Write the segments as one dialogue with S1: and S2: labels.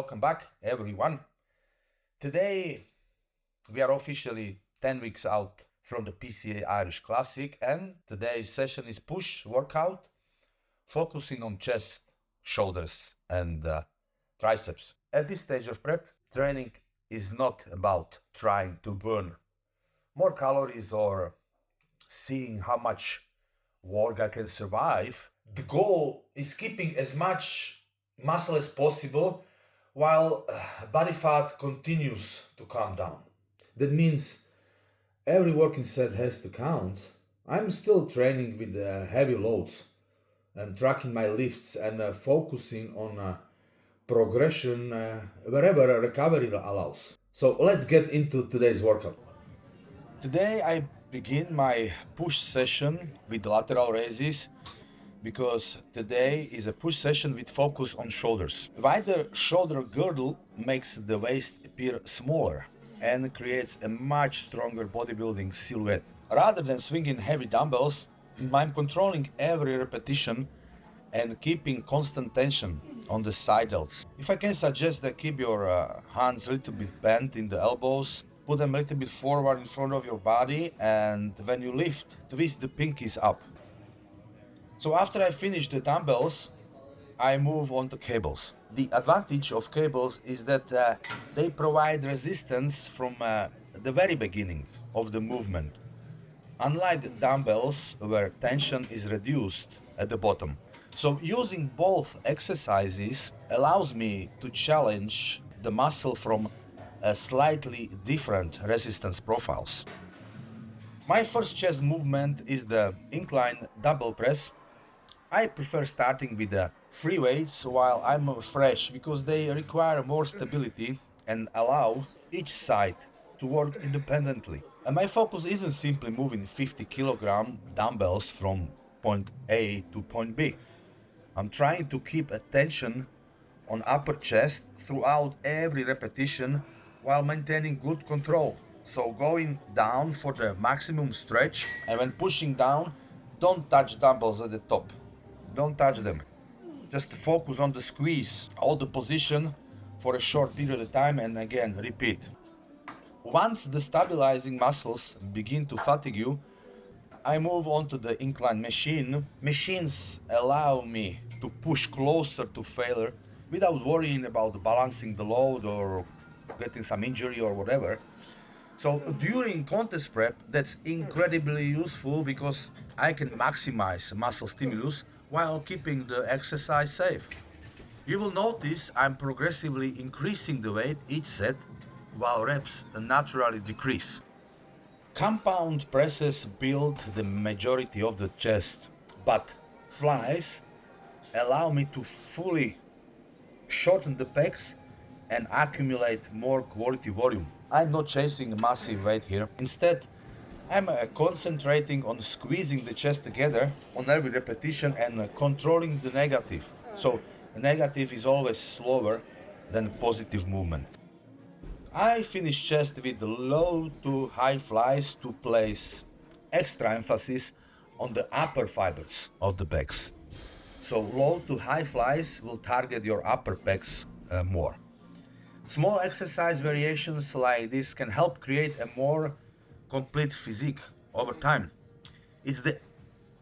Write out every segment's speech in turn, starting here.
S1: welcome back everyone. Today we are officially 10 weeks out from the PCA Irish Classic, and today's session is push workout focusing on chest, shoulders and triceps. At this stage of prep, training is not about trying to burn more calories or seeing how much work I can survive. The goal is keeping as much muscle as possible while body fat continues to come down. That means every working set has to count. I'm still training with heavy loads and tracking my lifts and focusing on progression wherever recovery allows. So let's get into today's workout. Today I begin my push session with lateral raises because today is a push session with focus on shoulders. Wider shoulder girdle makes the waist appear smaller and creates a much stronger bodybuilding silhouette. Rather than swinging heavy dumbbells, I'm controlling every repetition and keeping constant tension on the side delts. If I can suggest that keep your hands a little bit bent in the elbows, put them a little bit forward in front of your body, and when you lift, twist the pinkies up. So after I finish the dumbbells, I move on to cables. The advantage of cables is that they provide resistance from the very beginning of the movement, unlike dumbbells where tension is reduced at the bottom. So using both exercises allows me to challenge the muscle from slightly different resistance profiles. My first chest movement is the incline dumbbell press. I prefer starting with the free weights while I'm fresh because they require more stability and allow each side to work independently. And my focus isn't simply moving 50 kilogram dumbbells from point A to point B. I'm trying to keep attention on upper chest throughout every repetition while maintaining good control. So going down for the maximum stretch, and when pushing down, don't touch dumbbells at the top. Don't touch them. Just focus on the squeeze, hold the position for a short period of time, and again repeat. Once the stabilizing muscles begin to fatigue you, I move on to the incline machine. Machines allow me to push closer to failure without worrying about balancing the load or getting some injury or whatever. So during contest prep, that's incredibly useful because I can maximize muscle stimulus while keeping the exercise safe. You will notice I'm progressively increasing the weight each set while reps naturally decrease. Compound presses build the majority of the chest, but flies allow me to fully shorten the pecs and accumulate more quality volume. I'm not chasing a massive weight here. Instead, I'm concentrating on squeezing the chest together on every repetition and controlling the negative. So the negative is always slower than positive movement. I finish chest with low to high flies to place extra emphasis on the upper fibers of the pecs. So low to high flies will target your upper pecs more. Small exercise variations like this can help create a more complete physique over time. It's the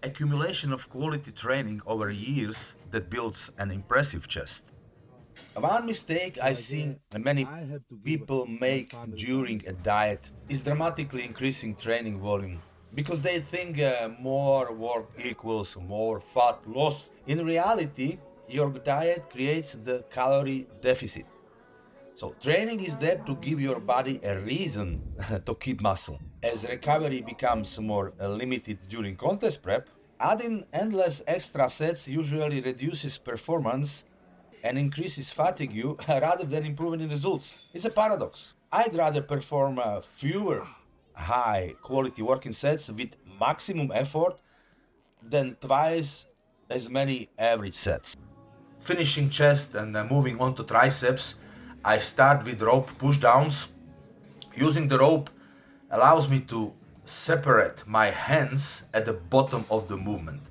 S1: accumulation of quality training over years that builds an impressive chest. One mistake I see many people make during a diet is dramatically increasing training volume because they think more work equals more fat loss. In reality, your diet creates the calorie deficit. So training is there to give your body a reason to keep muscle. As recovery becomes more limited during contest prep, adding endless extra sets usually reduces performance and increases fatigue rather than improving results. It's a paradox. I'd rather perform fewer high quality working sets with maximum effort than twice as many average sets. Finishing chest and moving on to triceps, I start with rope pushdowns. Using the rope allows me to separate my hands at the bottom of the movement,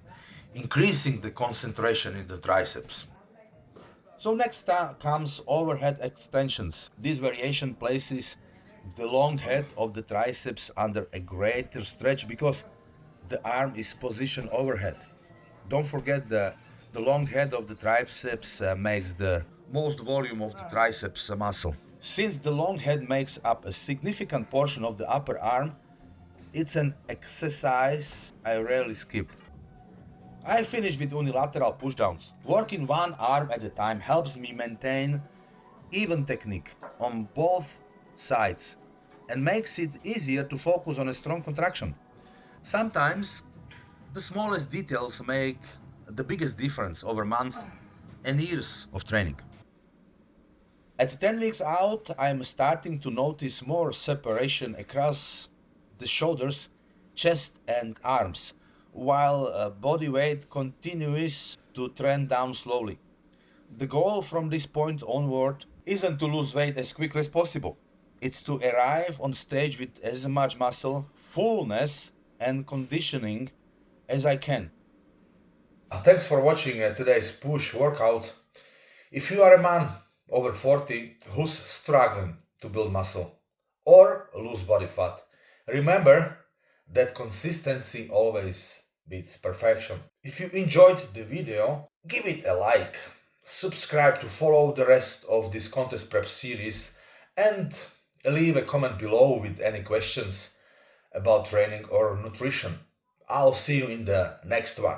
S1: increasing the concentration in the triceps. So next comes overhead extensions. This variation places the long head of the triceps under a greater stretch because the arm is positioned overhead. Don't forget the long head of the triceps makes the most volume of the triceps muscle. Since the long head makes up a significant portion of the upper arm, it's an exercise I rarely skip. I finish with unilateral pushdowns. Working one arm at a time helps me maintain even technique on both sides and makes it easier to focus on a strong contraction. Sometimes the smallest details make the biggest difference over months and years of training. At 10 weeks out, I'm starting to notice more separation across the shoulders, chest, and arms, while body weight continues to trend down slowly. The goal from this point onward isn't to lose weight as quickly as possible. It's to arrive on stage with as much muscle, fullness, and conditioning as I can. Thanks for watching today's push workout. If you are a man over 40 who's struggling to build muscle or lose body fat, remember that consistency always beats perfection. If you enjoyed the video, give it a like, subscribe to follow the rest of this contest prep series, and leave a comment below with any questions about training or nutrition. I'll see you in the next one.